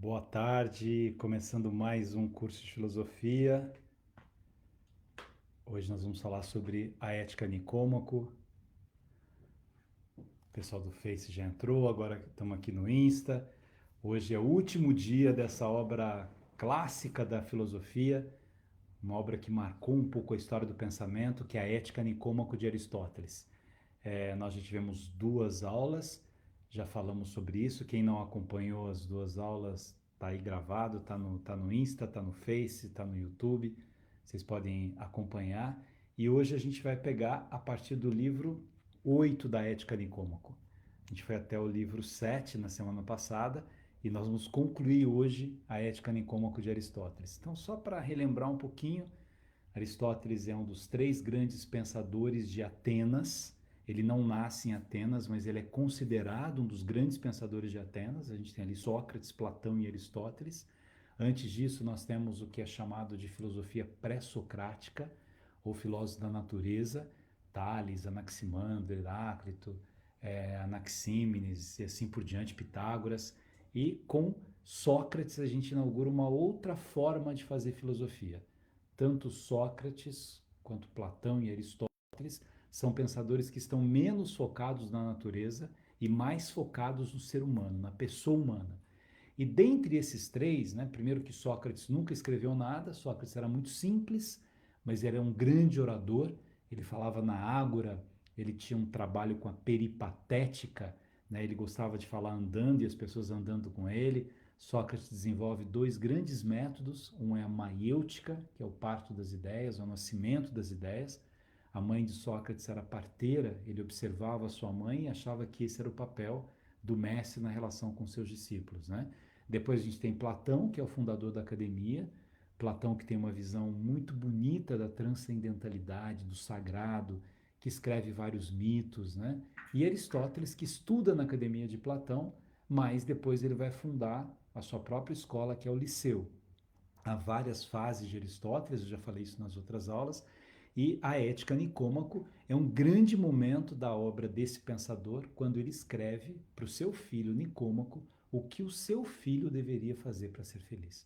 Boa tarde, começando mais um curso de filosofia. Hoje nós vamos falar sobre a Ética Nicômaco. O pessoal do Face já entrou, agora estamos aqui no Insta. Hoje é o último dia dessa obra clássica da filosofia, uma obra que marcou um pouco a história do pensamento, que é a Ética Nicômaco de Aristóteles. Nós já tivemos duas aulas, já falamos sobre isso. Quem não acompanhou as duas aulas, está aí gravado, tá no Insta, está no Face, está no YouTube. Vocês podem acompanhar. E hoje a gente vai pegar a partir do livro 8 da Ética Nicômaco. A gente foi até o livro 7 na semana passada e nós vamos concluir hoje a Ética Nicômaco de Aristóteles. Então, só para relembrar um pouquinho, Aristóteles é um dos três grandes pensadores de Atenas. Ele não nasce em Atenas, mas ele é considerado um dos grandes pensadores de Atenas. A gente tem ali Sócrates, Platão e Aristóteles. Antes disso, nós temos o que é chamado de filosofia pré-socrática, ou filósofos da natureza, Tales, Anaximandro, Heráclito, Anaxímenes e assim por diante, Pitágoras. E com Sócrates a gente inaugura uma outra forma de fazer filosofia. Tanto Sócrates quanto Platão e Aristóteles são pensadores que estão menos focados na natureza e mais focados no ser humano, na pessoa humana. E dentre esses três, né, primeiro que Sócrates nunca escreveu nada, Sócrates era muito simples, mas ele era um grande orador, ele falava na ágora, ele tinha um trabalho com a peripatética, né, ele gostava de falar andando e as pessoas andando com ele. Sócrates desenvolve dois grandes métodos, um é a maiêutica, que é o parto das ideias, é o nascimento das ideias. A mãe de Sócrates era parteira, ele observava a sua mãe e achava que esse era o papel do mestre na relação com seus discípulos, né? Depois a gente tem Platão, que é o fundador da academia. Platão que tem uma visão muito bonita da transcendentalidade, do sagrado, que escreve vários mitos, né? E Aristóteles, que estuda na academia de Platão, mas depois ele vai fundar a sua própria escola, que é o Liceu. Há várias fases de Aristóteles, eu já falei isso nas outras aulas, e a Ética Nicômaco é um grande momento da obra desse pensador, quando ele escreve para o seu filho Nicômaco o que o seu filho deveria fazer para ser feliz.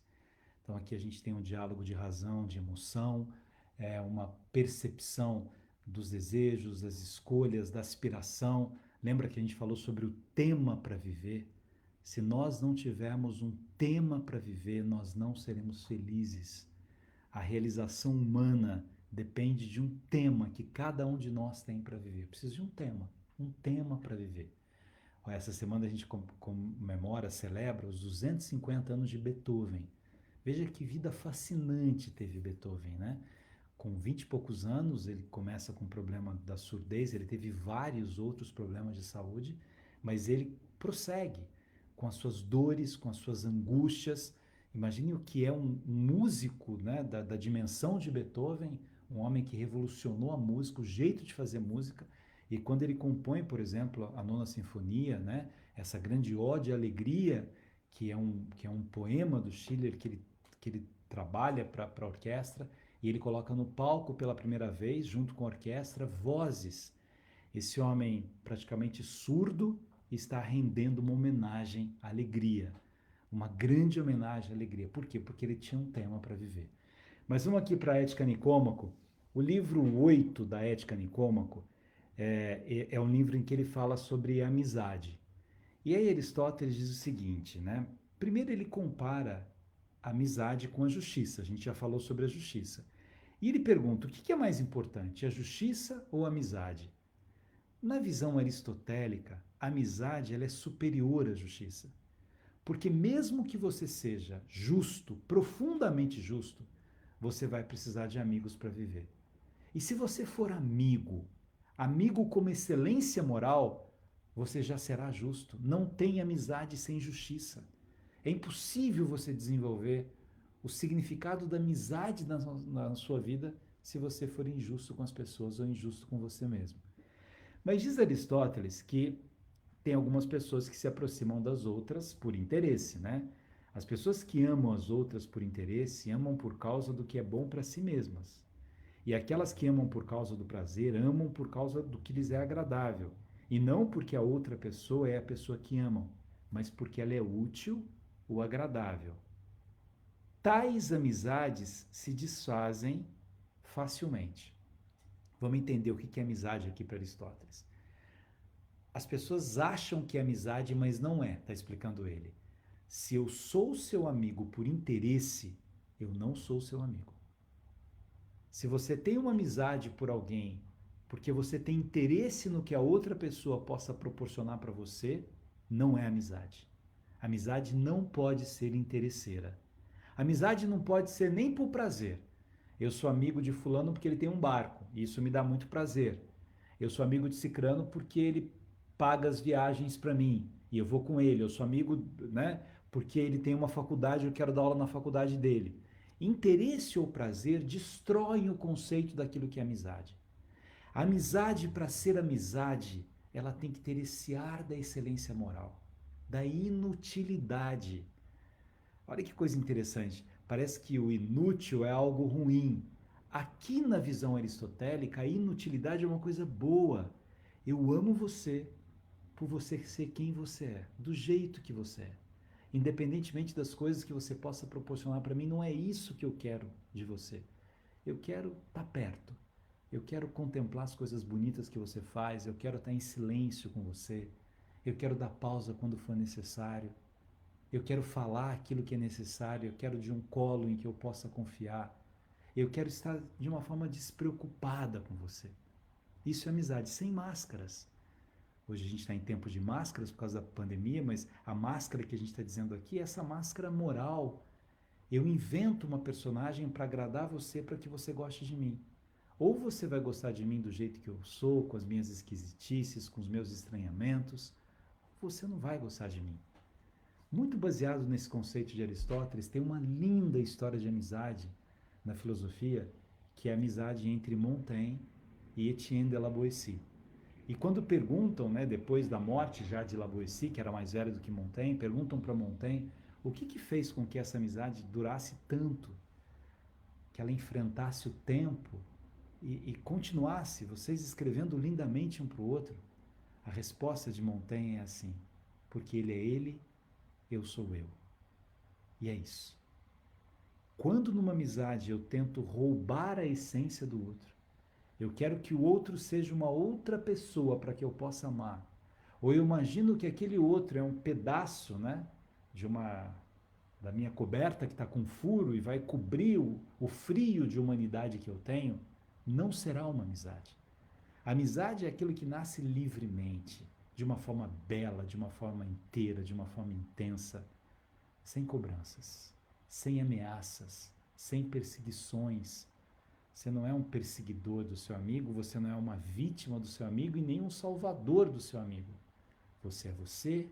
Então aqui a gente tem um diálogo de razão, de emoção, uma percepção dos desejos, das escolhas, da aspiração. Lembra que a gente falou sobre o tema para viver? Se nós não tivermos um tema para viver, nós não seremos felizes. A realização humana depende de um tema que cada um de nós tem para viver. Precisa de um tema para viver. Essa semana a gente comemora, celebra os 250 anos de Beethoven. Veja que vida fascinante teve Beethoven, né? Com 20 e poucos anos, ele começa com o problema da surdez, ele teve vários outros problemas de saúde, mas ele prossegue com as suas dores, com as suas angústias. Imagine o que é um músico, né, da dimensão de Beethoven, um homem que revolucionou a música, o jeito de fazer música. E quando ele compõe, por exemplo, a Nona Sinfonia, né, essa grande ode à alegria, que é um poema do Schiller que ele trabalha para a orquestra, e ele coloca no palco pela primeira vez, junto com a orquestra, vozes. Esse homem praticamente surdo está rendendo uma homenagem à alegria, uma grande homenagem à alegria. Por quê? Porque ele tinha um tema para viver. Mas vamos aqui para a Ética Nicômaco. O livro 8 da Ética Nicômaco é um livro em que ele fala sobre a amizade. E aí Aristóteles diz o seguinte, né? Primeiro ele compara a amizade com a justiça. A gente já falou sobre a justiça. E ele pergunta: o que é mais importante, a justiça ou a amizade? Na visão aristotélica, a amizade ela é superior à justiça. Porque mesmo que você seja justo, profundamente justo, você vai precisar de amigos para viver. E se você for amigo, amigo como excelência moral, você já será justo. Não tem amizade sem justiça. É impossível você desenvolver o significado da amizade na sua vida se você for injusto com as pessoas ou injusto com você mesmo. Mas diz Aristóteles que tem algumas pessoas que se aproximam das outras por interesse, né? As pessoas que amam as outras por interesse amam por causa do que é bom para si mesmas. E aquelas que amam por causa do prazer amam por causa do que lhes é agradável. E não porque a outra pessoa é a pessoa que amam, mas porque ela é útil o agradável. Tais amizades se desfazem facilmente. Vamos entender o que é amizade aqui para Aristóteles. As pessoas acham que é amizade, mas não é, está explicando ele. Se eu sou seu amigo por interesse, eu não sou seu amigo. Se você tem uma amizade por alguém porque você tem interesse no que a outra pessoa possa proporcionar para você, não é amizade. Amizade não pode ser interesseira. Amizade não pode ser nem por prazer. Eu sou amigo de fulano porque ele tem um barco, e isso me dá muito prazer. Eu sou amigo de cicrano porque ele paga as viagens para mim, e eu vou com ele. Eu sou amigo, né, porque ele tem uma faculdade, eu quero dar aula na faculdade dele. Interesse ou prazer destroem o conceito daquilo que é amizade. A amizade, para ser amizade, ela tem que ter esse ar da excelência moral, da inutilidade. Olha que coisa interessante. Parece que o inútil é algo ruim. Aqui na visão aristotélica, a inutilidade é uma coisa boa. Eu amo você por você ser quem você é, do jeito que você é. Independentemente das coisas que você possa proporcionar para mim, não é isso que eu quero de você. Eu quero estar perto. Eu quero contemplar as coisas bonitas que você faz. Eu quero estar em silêncio com você. Eu quero dar pausa quando for necessário. Eu quero falar aquilo que é necessário. Eu quero de um colo em que eu possa confiar. Eu quero estar de uma forma despreocupada com você. Isso é amizade, sem máscaras. Hoje a gente está em tempo de máscaras por causa da pandemia, mas a máscara que a gente está dizendo aqui é essa máscara moral. Eu invento uma personagem para agradar você, para que você goste de mim. Ou você vai gostar de mim do jeito que eu sou, com as minhas esquisitices, com os meus estranhamentos, ou você não vai gostar de mim. Muito baseado nesse conceito de Aristóteles, tem uma linda história de amizade na filosofia, que é a amizade entre Montaigne e Etienne de la Boétie. E quando perguntam, né, depois da morte já de La Boétie, que era mais velho do que Montaigne, perguntam para Montaigne o que fez com que essa amizade durasse tanto, que ela enfrentasse o tempo e continuasse, vocês escrevendo lindamente um para o outro. A resposta de Montaigne é assim: porque ele é ele, eu sou eu. E é isso. Quando numa amizade eu tento roubar a essência do outro, eu quero que o outro seja uma outra pessoa para que eu possa amar, ou eu imagino que aquele outro é um pedaço, né, da minha coberta que está com furo e vai cobrir o frio de humanidade que eu tenho, não será uma amizade. A amizade é aquilo que nasce livremente, de uma forma bela, de uma forma inteira, de uma forma intensa, sem cobranças, sem ameaças, sem perseguições. Você não é um perseguidor do seu amigo, você não é uma vítima do seu amigo e nem um salvador do seu amigo. Você é você,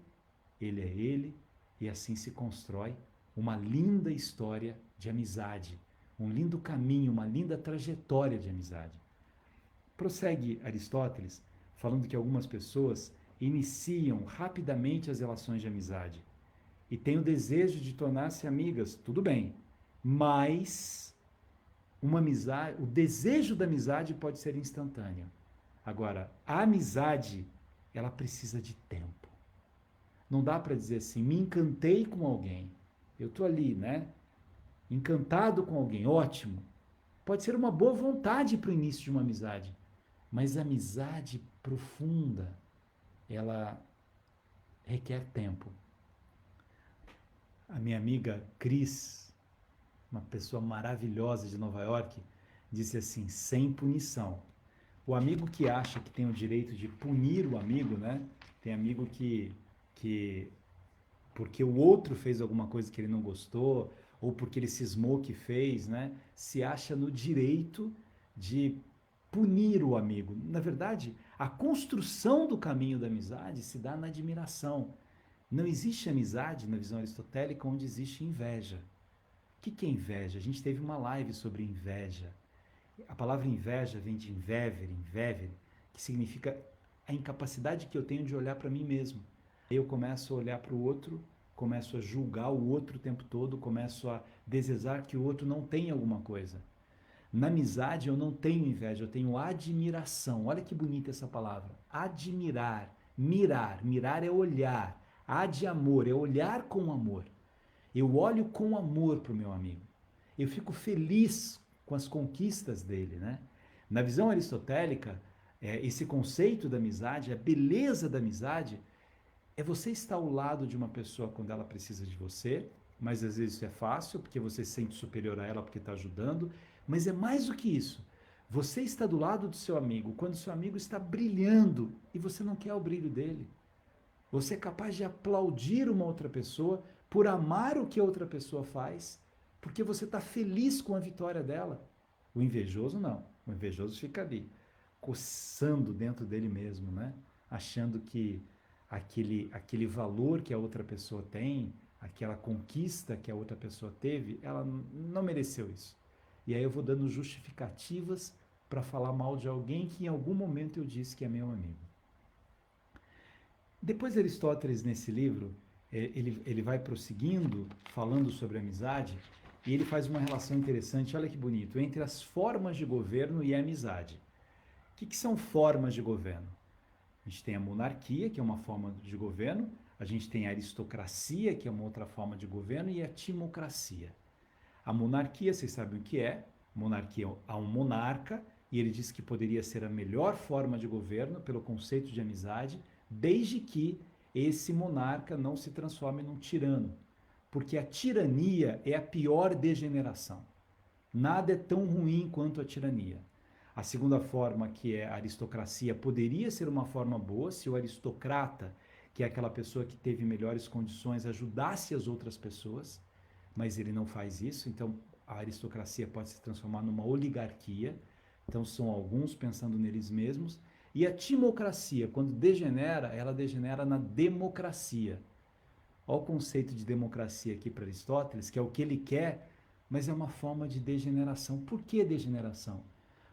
ele é ele, e assim se constrói uma linda história de amizade, um lindo caminho, uma linda trajetória de amizade. Prossegue Aristóteles, falando que algumas pessoas iniciam rapidamente as relações de amizade e têm o desejo de tornar-se amigas, tudo bem, mas uma amizade, o desejo da amizade pode ser instantâneo. Agora, a amizade, ela precisa de tempo. Não dá para dizer assim, me encantei com alguém. Eu estou ali, né? Encantado com alguém, ótimo. Pode ser uma boa vontade para o início de uma amizade. Mas a amizade profunda, ela requer tempo. A minha amiga Cris, uma pessoa maravilhosa de Nova York, disse assim, sem punição. O amigo que acha que tem o direito de punir o amigo, né? Tem amigo que porque o outro fez alguma coisa que ele não gostou, ou porque ele cismou que fez, né? Se acha no direito de punir o amigo. Na verdade, a construção do caminho da amizade se dá na admiração. Não existe amizade, na visão aristotélica, onde existe inveja. O que é inveja? A gente teve uma live sobre inveja. A palavra inveja vem de invevere, que significa a incapacidade que eu tenho de olhar para mim mesmo. Eu começo a olhar para o outro, começo a julgar o outro o tempo todo, começo a desejar que o outro não tenha alguma coisa. Na amizade eu não tenho inveja, eu tenho admiração. Olha que bonita essa palavra. Admirar, mirar. Mirar é olhar. Ad amor é olhar com amor. Eu olho com amor para o meu amigo. Eu fico feliz com as conquistas dele, né? Na visão aristotélica, esse conceito da amizade, a beleza da amizade, é você estar ao lado de uma pessoa quando ela precisa de você, mas às vezes isso é fácil, porque você se sente superior a ela porque está ajudando, mas é mais do que isso. Você está do lado do seu amigo quando seu amigo está brilhando e você não quer o brilho dele. Você é capaz de aplaudir uma outra pessoa por amar o que a outra pessoa faz, porque você está feliz com a vitória dela. O invejoso não. O invejoso fica ali, coçando dentro dele mesmo, né? Achando que aquele valor que a outra pessoa tem, aquela conquista que a outra pessoa teve, ela não mereceu isso. E aí eu vou dando justificativas para falar mal de alguém que em algum momento eu disse que é meu amigo. Depois Aristóteles, nesse livro, ele vai prosseguindo, falando sobre amizade, e ele faz uma relação interessante, olha que bonito, entre as formas de governo e a amizade. O que são formas de governo? A gente tem a monarquia, que é uma forma de governo, a gente tem a aristocracia, que é uma outra forma de governo, e a timocracia. A monarquia, vocês sabem o que é? Monarquia, há um monarca, e ele diz que poderia ser a melhor forma de governo pelo conceito de amizade, desde que esse monarca não se transforme num tirano. Porque a tirania é a pior degeneração. Nada é tão ruim quanto a tirania. A segunda forma, que é a aristocracia, poderia ser uma forma boa se o aristocrata, que é aquela pessoa que teve melhores condições, ajudasse as outras pessoas, mas ele não faz isso, então a aristocracia pode se transformar numa oligarquia, então são alguns pensando neles mesmos, e a timocracia, quando degenera, ela degenera na democracia. Olha o conceito de democracia aqui para Aristóteles, que é o que ele quer, mas é uma forma de degeneração. Por que degeneração?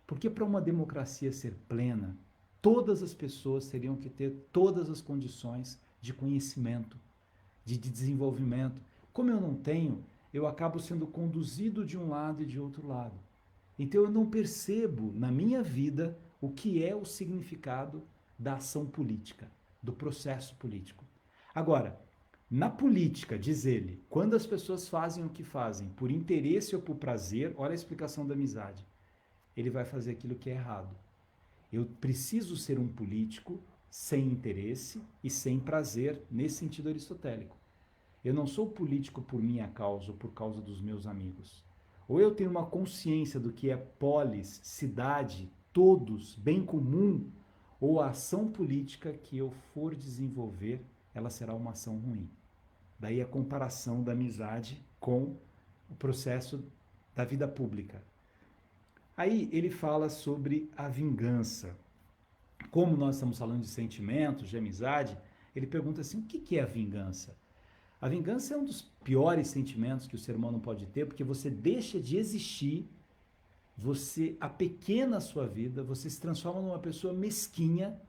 Porque para uma democracia ser plena, todas as pessoas teriam que ter todas as condições de conhecimento, de desenvolvimento. Como eu não tenho, eu acabo sendo conduzido de um lado e de outro lado. Então eu não percebo na minha vida o que é o significado da ação política, do processo político. Agora, na política, diz ele, quando as pessoas fazem o que fazem por interesse ou por prazer, olha a explicação da amizade, ele vai fazer aquilo que é errado. Eu preciso ser um político sem interesse e sem prazer, nesse sentido aristotélico. Eu não sou político por minha causa ou por causa dos meus amigos. Ou eu tenho uma consciência do que é polis, cidade, todos, bem comum, ou a ação política que eu for desenvolver, ela será uma ação ruim. Daí a comparação da amizade com o processo da vida pública. Aí ele fala sobre a vingança. Como nós estamos falando de sentimentos, de amizade, ele pergunta assim, o que é a vingança? A vingança é um dos piores sentimentos que o ser humano pode ter, porque você deixa de existir, você apequena a sua vida, você se transforma numa pessoa mesquinha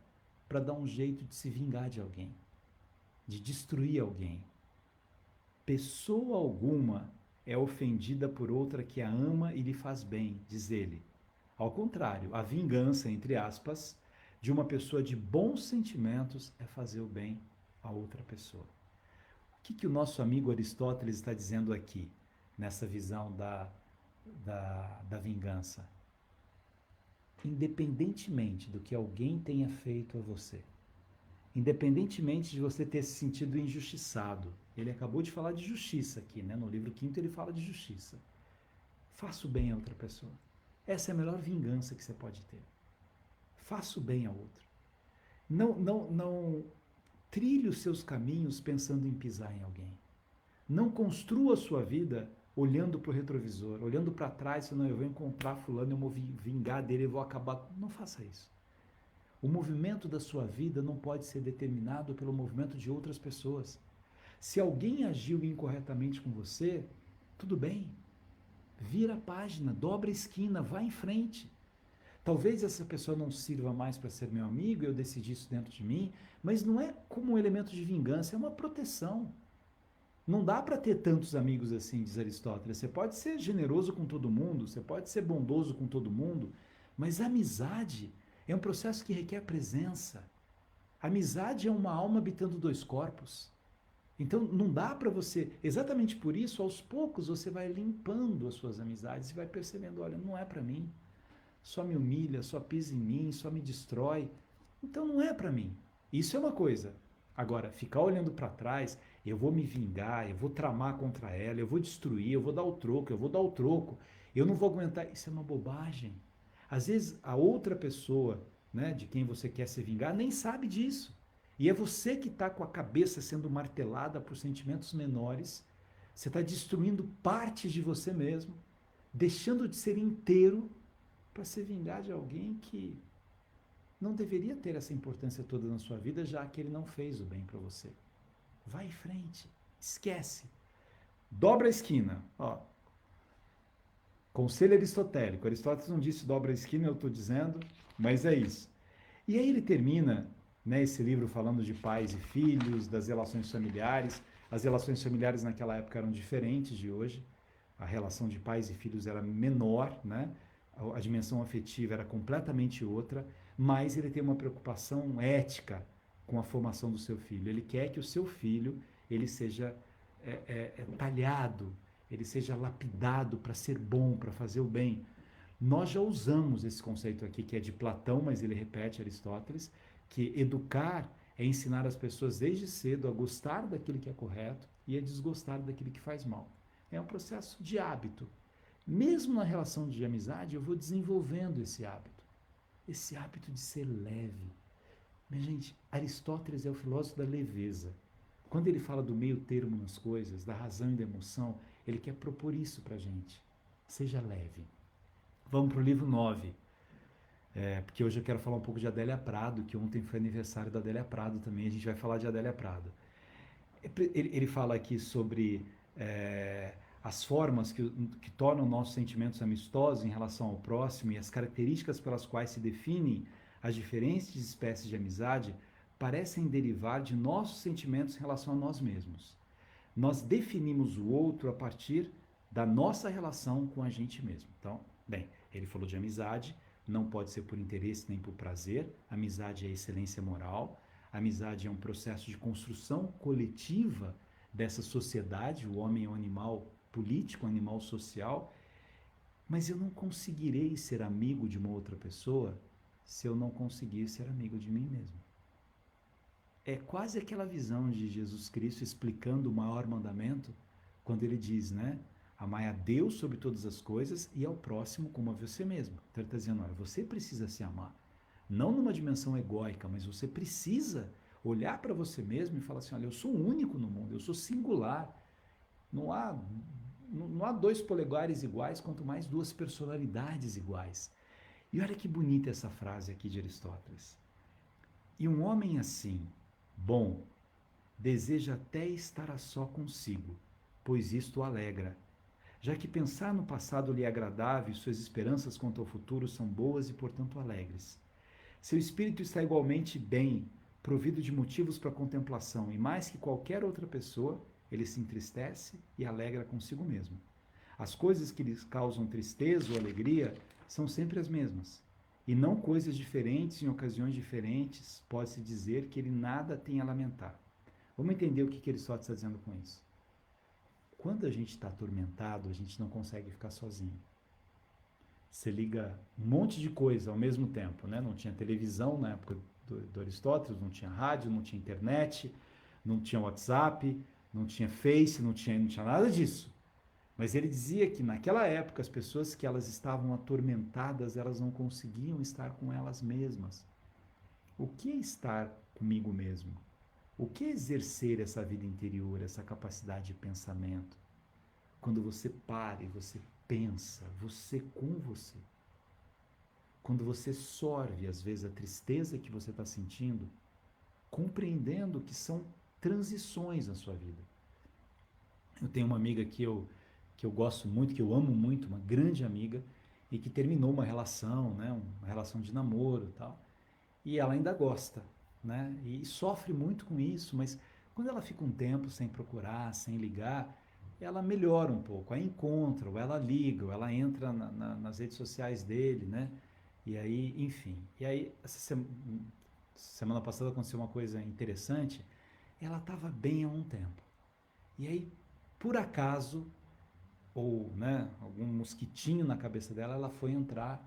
para dar um jeito de se vingar de alguém, de destruir alguém. Pessoa alguma é ofendida por outra que a ama e lhe faz bem, diz ele. Ao contrário, a vingança, entre aspas, de uma pessoa de bons sentimentos é fazer o bem a outra pessoa. O que o nosso amigo Aristóteles está dizendo aqui, nessa visão da vingança? Independentemente do que alguém tenha feito a você, independentemente de você ter se sentido injustiçado, ele acabou de falar de justiça aqui, né? No livro 5º ele fala de justiça. Faça o bem a outra pessoa. Essa é a melhor vingança que você pode ter. Faça o bem a outro. Não trilhe os seus caminhos pensando em pisar em alguém. Não construa a sua vida olhando para o retrovisor, olhando para trás, senão eu vou encontrar fulano, eu vou vingar dele, eu vou acabar. Não faça isso. O movimento da sua vida não pode ser determinado pelo movimento de outras pessoas. Se alguém agiu incorretamente com você, tudo bem. Vira a página, dobra a esquina, vá em frente. Talvez essa pessoa não sirva mais para ser meu amigo, eu decidi isso dentro de mim, mas não é como um elemento de vingança, é uma proteção. Não dá para ter tantos amigos assim, diz Aristóteles. Você pode ser generoso com todo mundo, você pode ser bondoso com todo mundo, mas a amizade é um processo que requer presença. A amizade é uma alma habitando dois corpos. Então, não dá para você, exatamente por isso, aos poucos você vai limpando as suas amizades e vai percebendo, olha, não é para mim, só me humilha, só pisa em mim, só me destrói. Então não é para mim. Isso é uma coisa. Agora, ficar olhando para trás, eu vou me vingar, eu vou tramar contra ela, eu vou destruir, eu vou dar o troco, eu vou dar o troco, eu não vou aguentar. Isso é uma bobagem. Às vezes a outra pessoa, né, de quem você quer se vingar, nem sabe disso. E é você que está com a cabeça sendo martelada por sentimentos menores. Você está destruindo partes de você mesmo, deixando de ser inteiro para se vingar de alguém que não deveria ter essa importância toda na sua vida, já que ele não fez o bem para você. Vai em frente, esquece. Dobra a esquina. Ó, conselho aristotélico. Aristóteles não disse dobra a esquina, eu estou dizendo, mas é isso. E aí ele termina, né, esse livro falando de pais e filhos, das relações familiares. As relações familiares naquela época eram diferentes de hoje. A relação de pais e filhos era menor, né? A dimensão afetiva era completamente outra, mas ele tem uma preocupação ética com a formação do seu filho. Ele quer que o seu filho ele seja talhado, ele seja lapidado para ser bom, para fazer o bem. Nós já usamos esse conceito aqui, que é de Platão, mas ele repete Aristóteles, que educar é ensinar as pessoas desde cedo a gostar daquilo que é correto e a desgostar daquilo que faz mal. É um processo de hábito. Mesmo na relação de amizade, eu vou desenvolvendo esse hábito de ser leve. Mas, gente, Aristóteles é o filósofo da leveza. Quando ele fala do meio termo nas coisas, da razão e da emoção, ele quer propor isso para a gente. Seja leve. Vamos para o livro 9. Porque hoje eu quero falar um pouco de Adélia Prado, que ontem foi aniversário da Adélia Prado também, a gente vai falar de Adélia Prado. Ele fala aqui sobre as formas que tornam nossos sentimentos amistosos em relação ao próximo e as características pelas quais se definem as diferentes espécies de amizade parecem derivar de nossos sentimentos em relação a nós mesmos. Nós definimos o outro a partir da nossa relação com a gente mesmo. Então, bem, ele falou de amizade, não pode ser por interesse nem por prazer, amizade é excelência moral, amizade é um processo de construção coletiva dessa sociedade, o homem é um animal político, um animal social, mas eu não conseguirei ser amigo de uma outra pessoa se eu não conseguir ser amigo de mim mesmo. É quase aquela visão de Jesus Cristo explicando o maior mandamento, quando ele diz, né? Amai a Deus sobre todas as coisas e ao próximo como a você mesmo. Então ele está dizendo, olha, você precisa se amar. Não numa dimensão egóica, mas você precisa olhar para você mesmo e falar assim, olha, eu sou único no mundo, eu sou singular. Não há dois polegares iguais, quanto mais duas personalidades iguais. E olha que bonita essa frase aqui de Aristóteles. E um homem assim, bom, deseja até estar a só consigo, pois isto o alegra, já que pensar no passado lhe é agradável e suas esperanças quanto ao futuro são boas e, portanto, alegres. Seu espírito está igualmente bem, provido de motivos para contemplação, e mais que qualquer outra pessoa, ele se entristece e alegra consigo mesmo. As coisas que lhe causam tristeza ou alegria são sempre as mesmas, e não coisas diferentes em ocasiões diferentes, pode-se dizer que ele nada tem a lamentar. Vamos entender o que Aristóteles está dizendo com isso. Quando a gente está atormentado, a gente não consegue ficar sozinho. Você liga um monte de coisa ao mesmo tempo, né? Não tinha televisão na época do Aristóteles, não tinha rádio, não tinha internet, não tinha WhatsApp, não tinha Face, não tinha nada disso. Mas ele dizia que naquela época as pessoas que elas estavam atormentadas, elas não conseguiam estar com elas mesmas. O que é estar comigo mesmo? O que é exercer essa vida interior, essa capacidade de pensamento? Quando você para e você pensa, você com você. Quando você sorve, às vezes, a tristeza que você está sentindo, compreendendo que são transições na sua vida. Eu tenho uma amiga que eu gosto muito, que eu amo muito, uma grande amiga, e que terminou uma relação, né, uma relação de namoro e tal, e ela ainda gosta, né, e sofre muito com isso, mas quando ela fica um tempo sem procurar, sem ligar, ela melhora um pouco, aí encontra, ou ela liga, ou ela entra nas redes sociais dele, né, e aí, enfim, e aí semana passada aconteceu uma coisa interessante, ela estava bem há um tempo, E aí, por acaso, ou né, algum mosquitinho na cabeça dela, ela foi entrar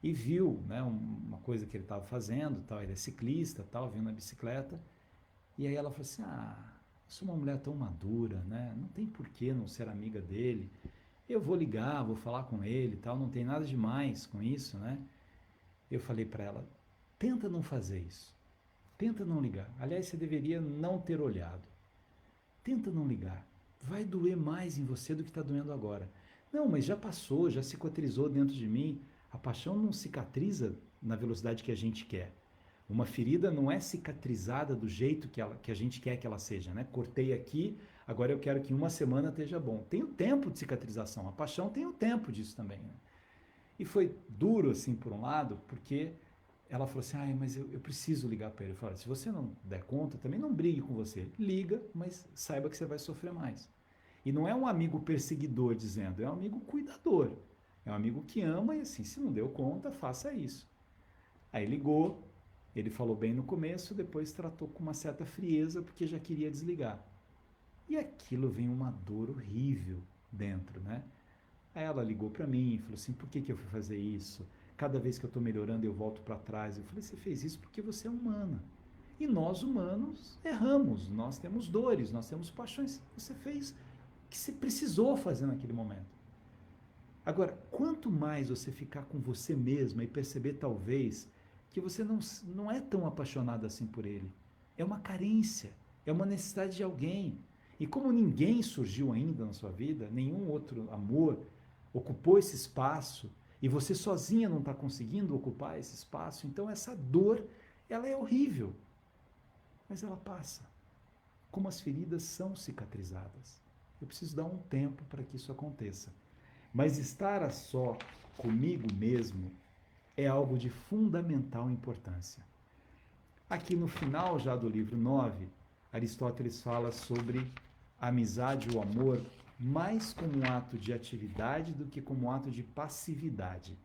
e viu, né, uma coisa que ele estava fazendo, tal, ele é ciclista, tal, viu na bicicleta, e aí ela falou assim, eu sou uma mulher tão madura, né, não tem por que não ser amiga dele, eu vou ligar, vou falar com ele, tal, não tem nada demais com isso, né. Eu falei para ela, tenta não fazer isso, tenta não ligar, aliás, você deveria não ter olhado, tenta não ligar, vai doer mais em você do que está doendo agora. Não, mas já passou, já cicatrizou dentro de mim. A paixão não cicatriza na velocidade que a gente quer. Uma ferida não é cicatrizada do jeito que a gente quer que ela seja, né? Cortei aqui, agora eu quero que em uma semana esteja bom. Tem o tempo de cicatrização, a paixão tem o tempo disso também, né? E foi duro, assim, por um lado, porque ela falou assim, mas eu preciso ligar para ele. Eu falei, se você não der conta, também não brigue com você. Liga, mas saiba que você vai sofrer mais. E não é um amigo perseguidor dizendo, é um amigo cuidador. É um amigo que ama e assim, se não deu conta, faça isso. Aí ligou, ele falou bem no começo, depois tratou com uma certa frieza porque já queria desligar. E aquilo vem uma dor horrível dentro, né? Aí ela ligou para mim e falou assim, por que eu fui fazer isso? Cada vez que eu estou melhorando eu volto para trás. Eu falei, você fez isso porque você é humana. E nós humanos erramos, nós temos dores, nós temos paixões. Você fez o que você precisou fazer naquele momento. Agora, quanto mais você ficar com você mesma e perceber talvez que você não é tão apaixonada assim por ele, é uma carência, é uma necessidade de alguém. E como ninguém surgiu ainda na sua vida, nenhum outro amor ocupou esse espaço e você sozinha não está conseguindo ocupar esse espaço, então essa dor, ela é horrível, mas ela passa. Como as feridas são cicatrizadas. Eu preciso dar um tempo para que isso aconteça. Mas estar a só comigo mesmo é algo de fundamental importância. Aqui no final já do livro 9, Aristóteles fala sobre a amizade e o amor mais como um ato de atividade do que como um ato de passividade.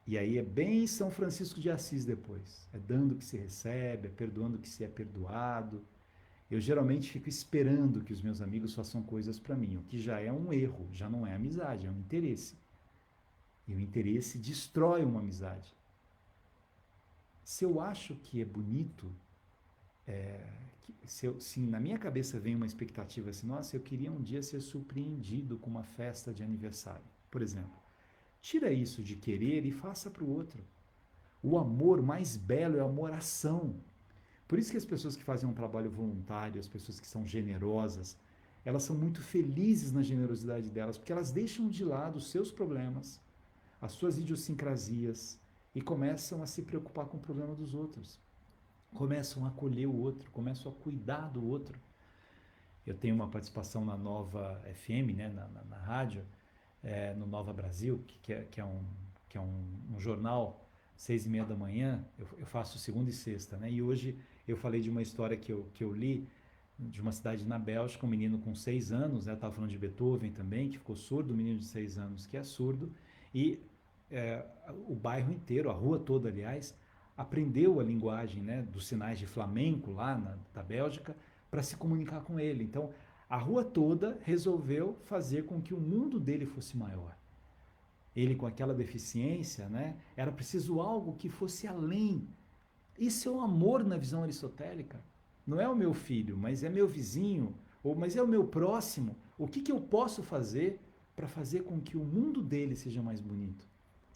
E aí é bem São Francisco de Assis depois. É dando o que se recebe, é perdoando o que se é perdoado. Eu geralmente fico esperando que os meus amigos façam coisas para mim, o que já é um erro, já não é amizade, é um interesse. E o interesse destrói uma amizade. Se eu acho que é bonito, se na minha cabeça vem uma expectativa assim, nossa, eu queria um dia ser surpreendido com uma festa de aniversário, por exemplo. Tira isso de querer e faça para o outro. O amor mais belo é o amor-ação. Por isso que as pessoas que fazem um trabalho voluntário, as pessoas que são generosas, elas são muito felizes na generosidade delas, porque elas deixam de lado os seus problemas, as suas idiosincrasias, e começam a se preocupar com o problema dos outros. Começam a acolher o outro, começam a cuidar do outro. Eu tenho uma participação na Nova FM, né, na rádio, no Nova Brasil, que é um jornal, 6:30 da manhã, eu faço segunda e sexta, né? E hoje eu falei de uma história que eu li, de uma cidade na Bélgica, um menino com 6 anos, né? Estava falando de Beethoven também, que ficou surdo, um menino de 6 anos que é surdo, e o bairro inteiro, a rua toda, aliás, aprendeu a linguagem, né, dos sinais de flamenco lá da Bélgica para se comunicar com ele. Então, a rua toda resolveu fazer com que o mundo dele fosse maior. Ele com aquela deficiência, né, era preciso algo que fosse além. Isso é um amor na visão aristotélica. Não é o meu filho, mas é meu vizinho, ou mas é o meu próximo. O que eu posso fazer para fazer com que o mundo dele seja mais bonito?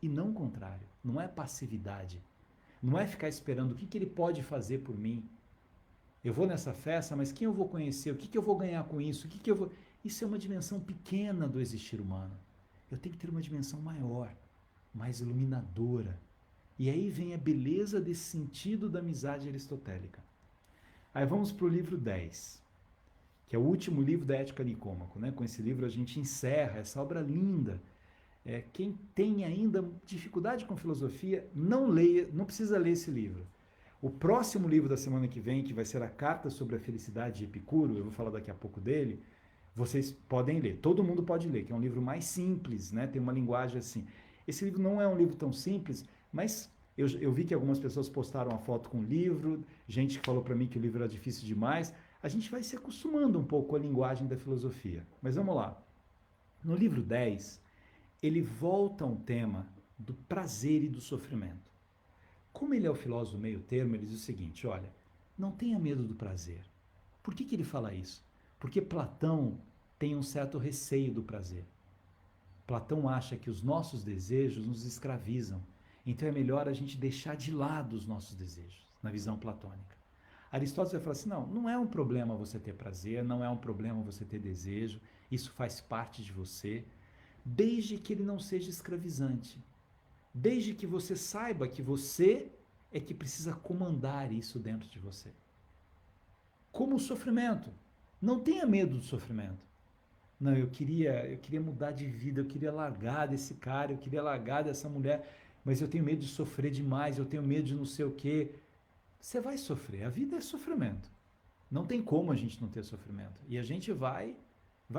E não o contrário. Não é passividade. Não é ficar esperando o que ele pode fazer por mim. Eu vou nessa festa, mas quem eu vou conhecer? O que eu vou ganhar com isso? Isso é uma dimensão pequena do existir humano. Eu tenho que ter uma dimensão maior, mais iluminadora. E aí vem a beleza desse sentido da amizade aristotélica. Aí vamos para o livro 10, que é o último livro da Ética Nicômaco, né? Com esse livro a gente encerra essa obra linda. Quem tem ainda dificuldade com filosofia, não leia, não precisa ler esse livro. O próximo livro da semana que vem, que vai ser a Carta sobre a Felicidade de Epicuro, eu vou falar daqui a pouco dele, vocês podem ler, todo mundo pode ler, que é um livro mais simples, né? Tem uma linguagem assim. Esse livro não é um livro tão simples, mas eu vi que algumas pessoas postaram a foto com o livro, gente que falou para mim que o livro era difícil demais. A gente vai se acostumando um pouco com a linguagem da filosofia. Mas vamos lá. No livro 10, ele volta a um tema do prazer e do sofrimento. Como ele é o filósofo meio termo, ele diz o seguinte, olha, não tenha medo do prazer. Por que ele fala isso? Porque Platão tem um certo receio do prazer. Platão acha que os nossos desejos nos escravizam. Então é melhor a gente deixar de lado os nossos desejos, na visão platônica. Aristóteles vai falar assim, não é um problema você ter prazer, não é um problema você ter desejo, isso faz parte de você, desde que ele não seja escravizante. Desde que você saiba que você é que precisa comandar isso dentro de você. Como o sofrimento. Não tenha medo do sofrimento. Não, eu queria mudar de vida, eu queria largar desse cara, eu queria largar dessa mulher, mas eu tenho medo de sofrer demais, eu tenho medo de não sei o quê. Você vai sofrer, a vida é sofrimento. Não tem como a gente não ter sofrimento. E a gente vai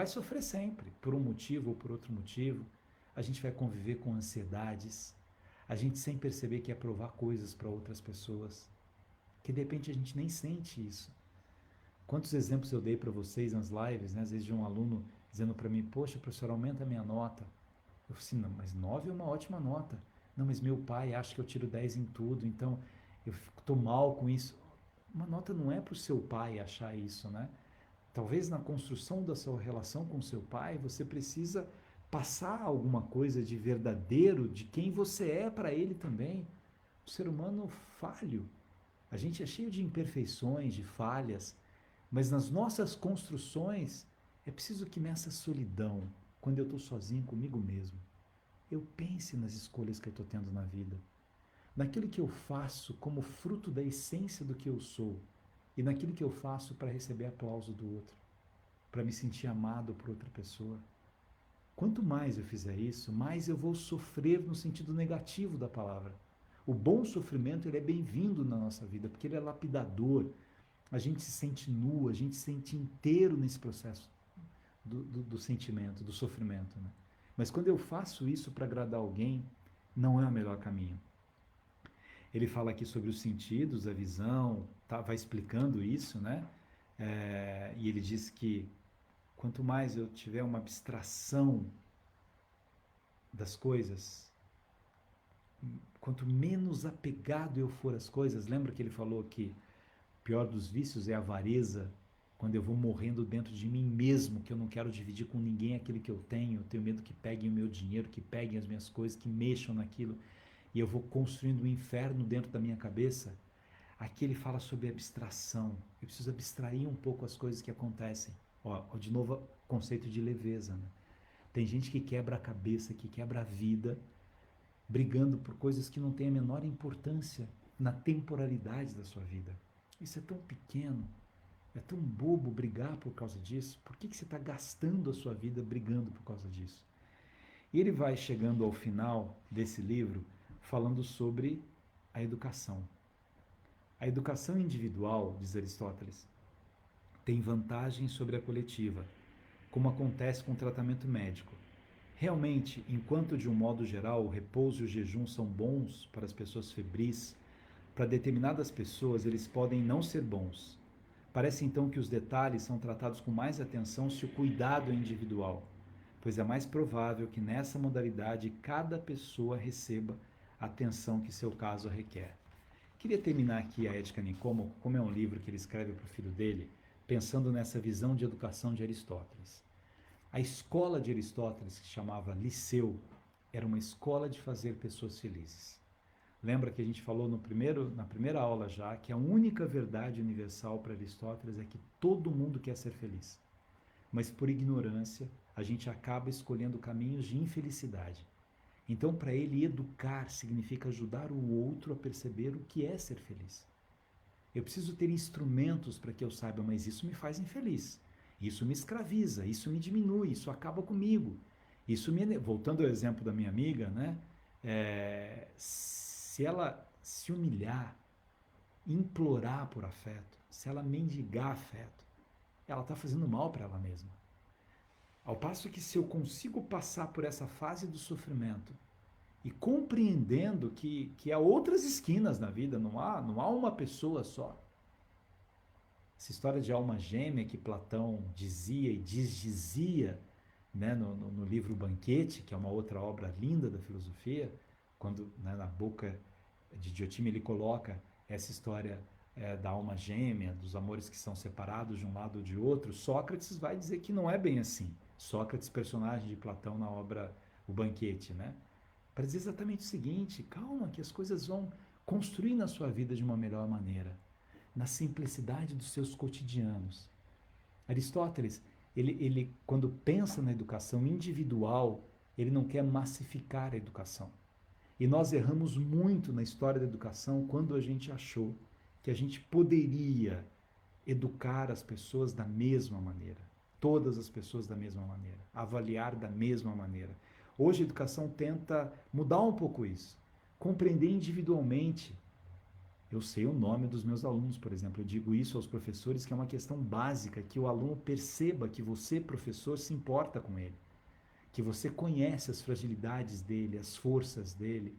sofrer sempre, por um motivo ou por outro motivo. A gente vai conviver com ansiedades, a gente sem perceber que é provar coisas para outras pessoas, que de repente a gente nem sente isso. Quantos exemplos eu dei para vocês nas lives, né? Às vezes de um aluno dizendo para mim, poxa, professor, aumenta a minha nota. Eu falei assim, não, mas 9 é uma ótima nota. Não, mas meu pai acha que eu tiro 10 em tudo, então eu estou mal com isso. Uma nota não é para o seu pai achar isso, né? Talvez na construção da sua relação com seu pai, você precisa passar alguma coisa de verdadeiro, de quem você é para ele também. O ser humano falho. A gente é cheio de imperfeições, de falhas, mas nas nossas construções é preciso que nessa solidão, quando eu estou sozinho comigo mesmo, eu pense nas escolhas que eu estou tendo na vida, naquilo que eu faço como fruto da essência do que eu sou e naquilo que eu faço para receber aplauso do outro, para me sentir amado por outra pessoa. Quanto mais eu fizer isso, mais eu vou sofrer no sentido negativo da palavra. O bom sofrimento ele é bem-vindo na nossa vida, porque ele é lapidador. A gente se sente nu, a gente se sente inteiro nesse processo do sentimento, do sofrimento. Né? Mas quando eu faço isso para agradar alguém, não é o melhor caminho. Ele fala aqui sobre os sentidos, a visão, vai explicando isso, né? E ele diz que quanto mais eu tiver uma abstração das coisas, quanto menos apegado eu for às coisas, lembra que ele falou que o pior dos vícios é a avareza, quando eu vou morrendo dentro de mim mesmo, que eu não quero dividir com ninguém aquilo que eu tenho medo que peguem o meu dinheiro, que peguem as minhas coisas, que mexam naquilo, e eu vou construindo um inferno dentro da minha cabeça. Aqui ele fala sobre abstração. Eu preciso abstrair um pouco as coisas que acontecem. De novo, conceito de leveza. Né? Tem gente que quebra a cabeça, que quebra a vida, brigando por coisas que não têm a menor importância na temporalidade da sua vida. Isso é tão pequeno, é tão bobo brigar por causa disso. Por que você está gastando a sua vida brigando por causa disso? E ele vai chegando ao final desse livro falando sobre a educação. A educação individual, diz Aristóteles, tem vantagem sobre a coletiva, como acontece com o tratamento médico. Realmente, enquanto de um modo geral o repouso e o jejum são bons para as pessoas febris, para determinadas pessoas eles podem não ser bons. Parece então que os detalhes são tratados com mais atenção se o cuidado é individual, pois é mais provável que nessa modalidade cada pessoa receba a atenção que seu caso requer. Queria terminar aqui a Ética Nicômaco, como é um livro que ele escreve para o filho dele, pensando nessa visão de educação de Aristóteles. A escola de Aristóteles, que se chamava Liceu, era uma escola de fazer pessoas felizes. Lembra que a gente falou na primeira aula já que a única verdade universal para Aristóteles é que todo mundo quer ser feliz. Mas por ignorância, a gente acaba escolhendo caminhos de infelicidade. Então, para ele, educar significa ajudar o outro a perceber o que é ser feliz. Eu preciso ter instrumentos para que eu saiba, mas isso me faz infeliz. Isso me escraviza, isso me diminui, isso acaba comigo. Voltando ao exemplo da minha amiga, né? Se ela se humilhar, implorar por afeto, se ela mendigar afeto, ela está fazendo mal para ela mesma. Ao passo que se eu consigo passar por essa fase do sofrimento e compreendendo que há outras esquinas na vida, não há uma pessoa só. Essa história de alma gêmea que Platão dizia e desdizia, né, no livro Banquete, que é uma outra obra linda da filosofia, quando, né, na boca de Diotima ele coloca essa história da alma gêmea, dos amores que são separados de um lado ou de outro, Sócrates vai dizer que não é bem assim. Sócrates, personagem de Platão na obra O Banquete, né? Para dizer exatamente o seguinte: calma, que as coisas vão construir na sua vida de uma melhor maneira, na simplicidade dos seus cotidianos. Aristóteles, ele quando pensa na educação individual, ele não quer massificar a educação. E nós erramos muito na história da educação quando a gente achou que a gente poderia educar as pessoas da mesma maneira, todas as pessoas da mesma maneira, avaliar da mesma maneira. Hoje a educação tenta mudar um pouco isso, compreender individualmente. Eu sei o nome dos meus alunos, por exemplo. Eu digo isso aos professores, que é uma questão básica, que o aluno perceba que você, professor, se importa com ele, que você conhece as fragilidades dele, as forças dele,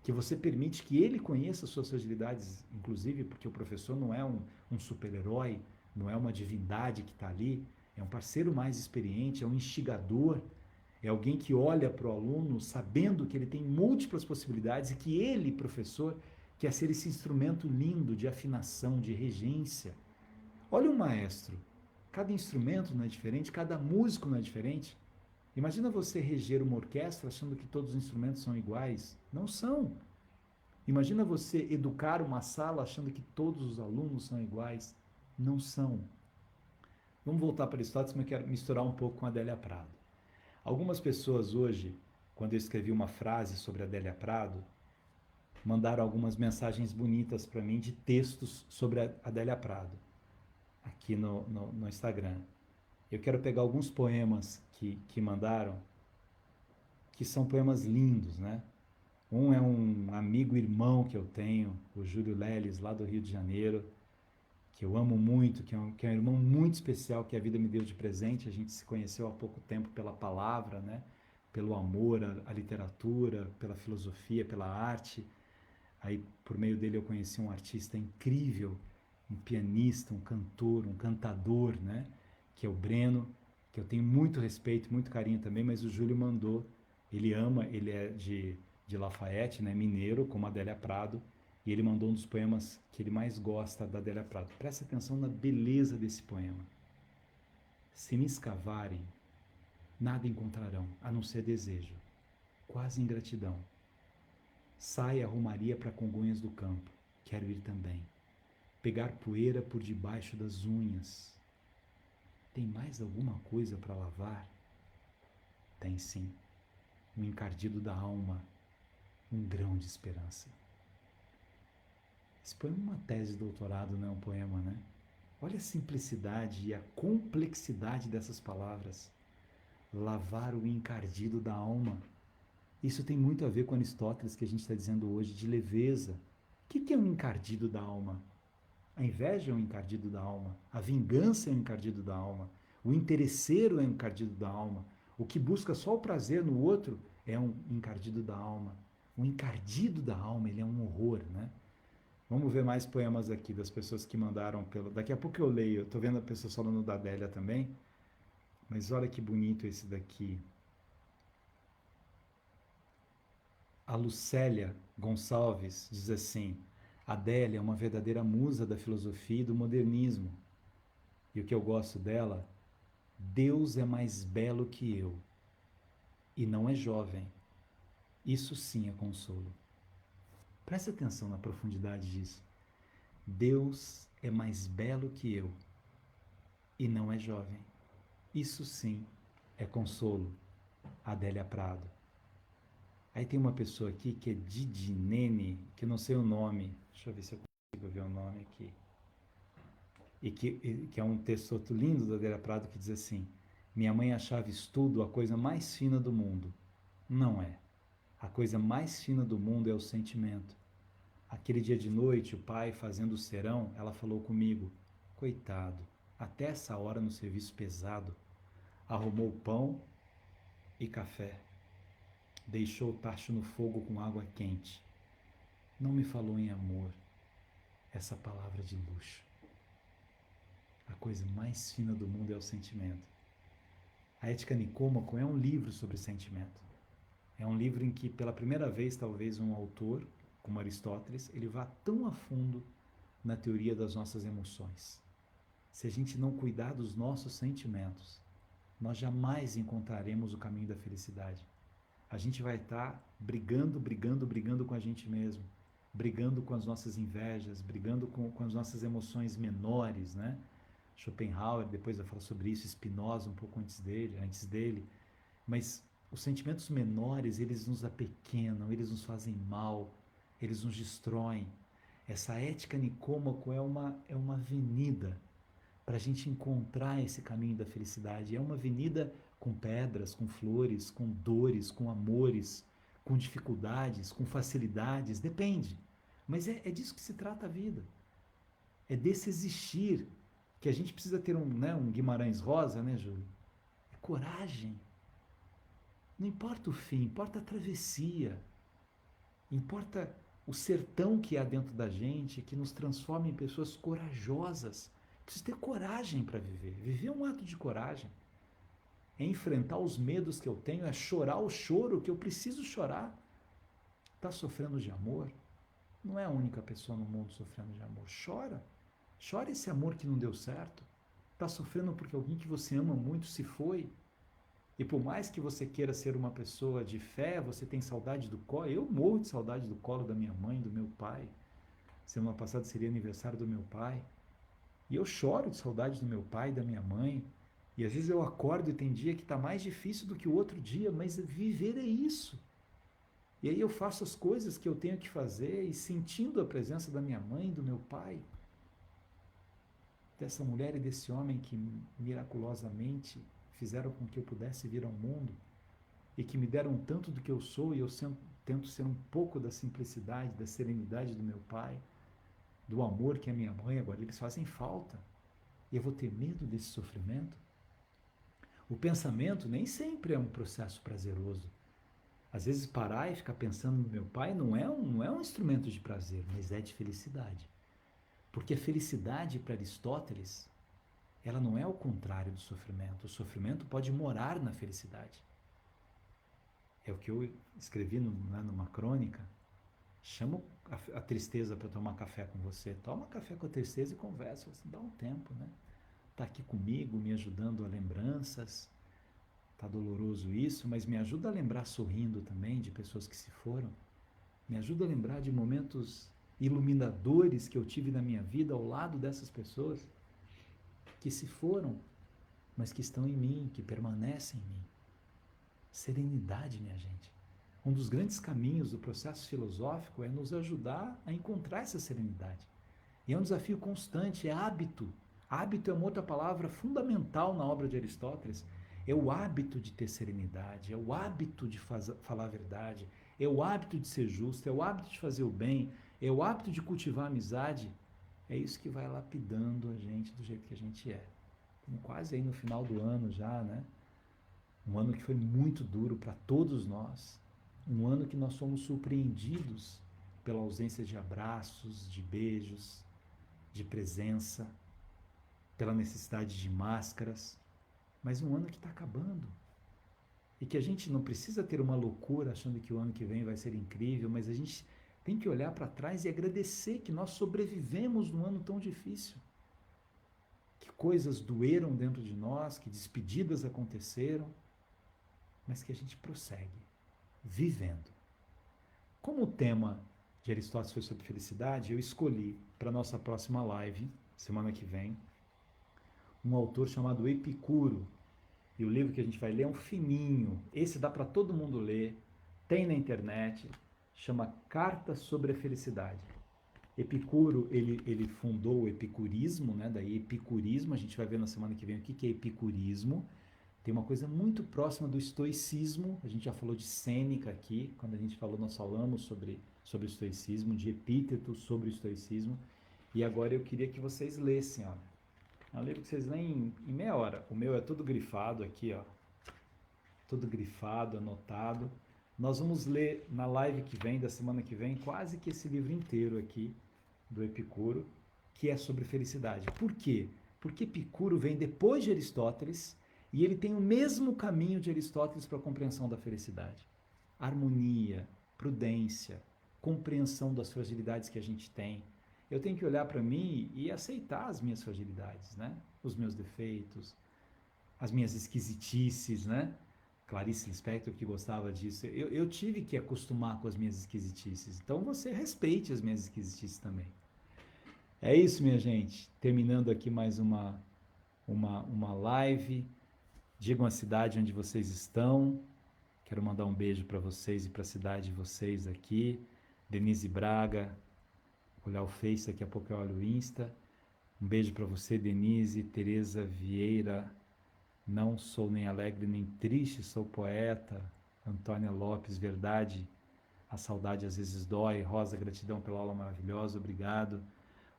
que você permite que ele conheça as suas fragilidades, inclusive porque o professor não é um super-herói, não é uma divindade que está ali, é um parceiro mais experiente, é um instigador, é alguém que olha para o aluno sabendo que ele tem múltiplas possibilidades e que ele, professor, quer ser esse instrumento lindo de afinação, de regência. Olha um maestro. Cada instrumento não é diferente, cada músico não é diferente. Imagina você reger uma orquestra achando que todos os instrumentos são iguais. Não são. Imagina você educar uma sala achando que todos os alunos são iguais. Não são. Vamos voltar para Aristóteles, mas eu quero misturar um pouco com a Adélia Prado. Algumas pessoas hoje, quando eu escrevi uma frase sobre a Adélia Prado, mandaram algumas mensagens bonitas para mim de textos sobre a Adélia Prado, aqui no Instagram. Eu quero pegar alguns poemas que mandaram, que são poemas lindos, né? Um é um amigo irmão que eu tenho, o Júlio Leles, lá do Rio de Janeiro, que eu amo muito, que é um irmão muito especial que a vida me deu de presente. A gente se conheceu há pouco tempo pela palavra, né? Pelo amor à literatura, pela filosofia, pela arte. Aí, por meio dele, eu conheci um artista incrível, um pianista, um cantor, um cantador, né? Que é o Breno, que eu tenho muito respeito, muito carinho também, mas o Júlio mandou. Ele ama, ele é de Lafayette, né? Mineiro, como a Adélia Prado, e ele mandou um dos poemas que ele mais gosta da Adélia Prado. Presta atenção na beleza desse poema. Se me escavarem, nada encontrarão, a não ser desejo, quase ingratidão. Sai a romaria para Congonhas do Campo, quero ir também. Pegar poeira por debaixo das unhas. Tem mais alguma coisa para lavar? Tem sim. Um encardido da alma, um grão de esperança. Esse poema é uma tese de doutorado, não é um poema, né? Olha a simplicidade e a complexidade dessas palavras. Lavar o encardido da alma. Isso tem muito a ver com Aristóteles, que a gente está dizendo hoje, de leveza. O que é um encardido da alma? A inveja é um encardido da alma. A vingança é um encardido da alma. O interesseiro é um encardido da alma. O que busca só o prazer no outro é um encardido da alma. O encardido da alma, ele é um horror, né? Vamos ver mais poemas aqui das pessoas que mandaram pelo. Daqui a pouco eu leio. Estou vendo a pessoa falando da Adélia também. Mas olha que bonito esse daqui. A Lucélia Gonçalves diz assim: Adélia é uma verdadeira musa da filosofia e do modernismo. E o que eu gosto dela, Deus é mais belo que eu e não é jovem. Isso sim é consolo. Preste atenção na profundidade disso. Deus é mais belo que eu e não é jovem. Isso sim é consolo. Adélia Prado. Aí tem uma pessoa aqui que é Didi Nene, que eu não sei o nome. Deixa eu ver se eu consigo ver o nome aqui. Que é um texto outro lindo da Adélia Prado que diz assim: Minha mãe achava estudo a coisa mais fina do mundo. Não é. A coisa mais fina do mundo é o sentimento. Aquele dia de noite, o pai fazendo o serão, ela falou comigo: Coitado, até essa hora no serviço pesado, arrumou pão e café. Deixou o tacho no fogo com água quente. Não me falou em amor, essa palavra de luxo. A coisa mais fina do mundo é o sentimento. A Ética Nicômaco é um livro sobre sentimento. É um livro em que, pela primeira vez, talvez um autor, como Aristóteles, ele vá tão a fundo na teoria das nossas emoções. Se a gente não cuidar dos nossos sentimentos, nós jamais encontraremos o caminho da felicidade. A gente vai estar brigando com a gente mesmo, brigando com as nossas invejas, brigando com as nossas emoções menores, né? Schopenhauer depois vai falar sobre isso, Spinoza um pouco antes dele, mas os sentimentos menores, eles nos apequenam, eles nos fazem mal, eles nos destroem. Essa Ética Nicômaco é uma avenida para a gente encontrar esse caminho da felicidade. É uma avenida com pedras, com flores, com dores, com amores, com dificuldades, com facilidades, depende. Mas é disso que se trata a vida. É desse existir que a gente precisa ter um Guimarães Rosa, né, Júlio? É coragem. Não importa o fim, importa a travessia. Importa o sertão que há dentro da gente, que nos transforma em pessoas corajosas. Preciso ter coragem para viver. Viver é um ato de coragem. É enfrentar os medos que eu tenho, é chorar o choro que eu preciso chorar. Está sofrendo de amor? Não é a única pessoa no mundo sofrendo de amor. Chora. Chora esse amor que não deu certo. Está sofrendo porque alguém que você ama muito se foi. E por mais que você queira ser uma pessoa de fé, você tem saudade do colo. Eu morro de saudade do colo da minha mãe, do meu pai. Semana passada seria aniversário do meu pai. E eu choro de saudade do meu pai, da minha mãe. E às vezes eu acordo e tem dia que está mais difícil do que o outro dia, mas viver é isso. E aí eu faço as coisas que eu tenho que fazer e sentindo a presença da minha mãe, do meu pai, dessa mulher e desse homem que miraculosamente fizeram com que eu pudesse vir ao mundo e que me deram tanto do que eu sou e eu tento ser um pouco da simplicidade, da serenidade do meu pai, do amor que é minha mãe. Agora eles fazem falta. E eu vou ter medo desse sofrimento? O pensamento nem sempre é um processo prazeroso. Às vezes parar e ficar pensando no meu pai não é um instrumento de prazer, mas é de felicidade. Porque a felicidade para Aristóteles, ela não é o contrário do sofrimento. O sofrimento pode morar na felicidade. É o que eu escrevi numa crônica. Chamo a tristeza para tomar café com você. Toma café com a tristeza e conversa. Você dá um tempo, né? Está aqui comigo, me ajudando a lembranças. Está doloroso isso, mas me ajuda a lembrar sorrindo também de pessoas que se foram. Me ajuda a lembrar de momentos iluminadores que eu tive na minha vida ao lado dessas pessoas que se foram, mas que estão em mim, que permanecem em mim. Serenidade, minha gente. Um dos grandes caminhos do processo filosófico é nos ajudar a encontrar essa serenidade. E é um desafio constante, é hábito. Hábito é uma outra palavra fundamental na obra de Aristóteles. É o hábito de ter serenidade, é o hábito de falar a verdade, é o hábito de ser justo, é o hábito de fazer o bem, é o hábito de cultivar a amizade. É isso que vai lapidando a gente do jeito que a gente é. Estamos quase aí no final do ano já, né? Um ano que foi muito duro para todos nós. Um ano que nós fomos surpreendidos pela ausência de abraços, de beijos, de presença, pela necessidade de máscaras. Mas um ano que está acabando. E que a gente não precisa ter uma loucura achando que o ano que vem vai ser incrível, mas a gente tem que olhar para trás e agradecer que nós sobrevivemos num ano tão difícil. Que coisas doeram dentro de nós, que despedidas aconteceram, mas que a gente prossegue, vivendo. Como o tema de Aristóteles foi sobre felicidade, eu escolhi para a nossa próxima live, semana que vem, um autor chamado Epicuro. E o livro que a gente vai ler é um fininho. Esse dá para todo mundo ler, tem na internet, chama Carta sobre a Felicidade. Epicuro, ele fundou o epicurismo, né? Daí epicurismo, a gente vai ver na semana que vem o que é epicurismo. Tem uma coisa muito próxima do estoicismo, a gente já falou de Sêneca aqui, quando a gente falou, nós falamos sobre o estoicismo, de epítetos sobre o estoicismo. E agora eu queria que vocês lessem, ó. É um livro que vocês leem em meia hora. O meu é todo grifado aqui, ó. Todo grifado, anotado. Nós vamos ler na live que vem, da semana que vem, quase que esse livro inteiro aqui, do Epicuro, que é sobre felicidade. Por quê? Porque Epicuro vem depois de Aristóteles e ele tem o mesmo caminho de Aristóteles para a compreensão da felicidade. Harmonia, prudência, compreensão das fragilidades que a gente tem. Eu tenho que olhar para mim e aceitar as minhas fragilidades, né? Os meus defeitos, as minhas esquisitices, né? Clarice Lispector que gostava disso. Eu tive que acostumar com as minhas esquisitices. Então você respeite as minhas esquisitices também. É isso, minha gente. Terminando aqui mais uma live. Digam a cidade onde vocês estão. Quero mandar um beijo para vocês e para a cidade de vocês aqui. Denise Braga. Olhar o Face, daqui a pouco eu olho o Insta. Um beijo para você, Denise. Tereza Vieira. Não sou nem alegre nem triste, sou poeta. Antônia Lopes, verdade. A saudade às vezes dói. Rosa, gratidão pela aula maravilhosa, obrigado.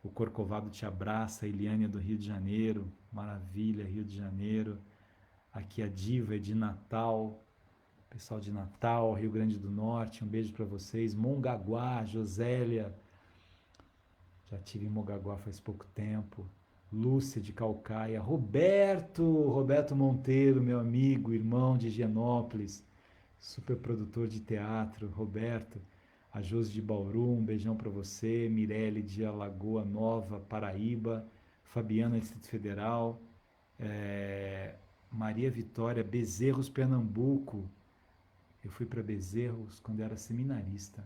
O Corcovado te abraça. Eliane do Rio de Janeiro, maravilha, Rio de Janeiro. Aqui a Diva é de Natal, pessoal de Natal, Rio Grande do Norte, um beijo para vocês. Mongaguá, Josélia, já tive em Mongaguá faz pouco tempo. Lúcia de Calcaia, Roberto Monteiro, meu amigo, irmão de Higienópolis, super produtor de teatro, Roberto. A Josi de Bauru, um beijão para você. Mirelle de Alagoa Nova, Paraíba. Fabiana, Distrito Federal. Maria Vitória, Bezerros, Pernambuco. Eu fui para Bezerros quando eu era seminarista.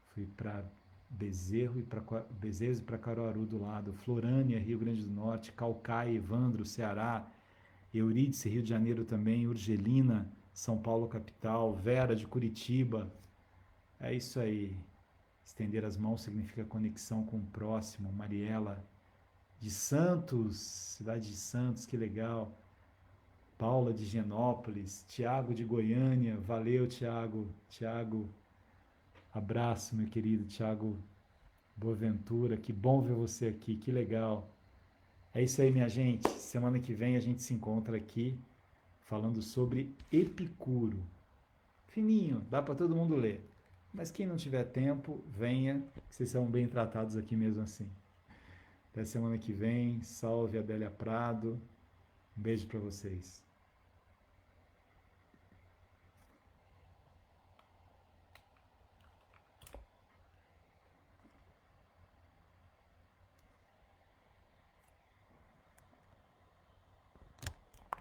Fui para Bezerros e para Caruaru do lado. Florânia, Rio Grande do Norte. Calcaia, Evandro, Ceará. Eurídice, Rio de Janeiro também. Urgelina, São Paulo, capital. Vera, de Curitiba. É isso aí. Estender as mãos significa conexão com o próximo. Mariela de Santos, cidade de Santos, que legal. Paula de Higienópolis, Tiago de Goiânia, valeu Tiago. Tiago, abraço meu querido Tiago Boaventura, que bom ver você aqui, que legal. É isso aí minha gente, semana que vem a gente se encontra aqui falando sobre Epicuro. Fininho, dá para todo mundo ler. Mas quem não tiver tempo, venha, que vocês são bem tratados aqui mesmo assim. Até semana que vem. Salve Adélia Prado. Um beijo para vocês.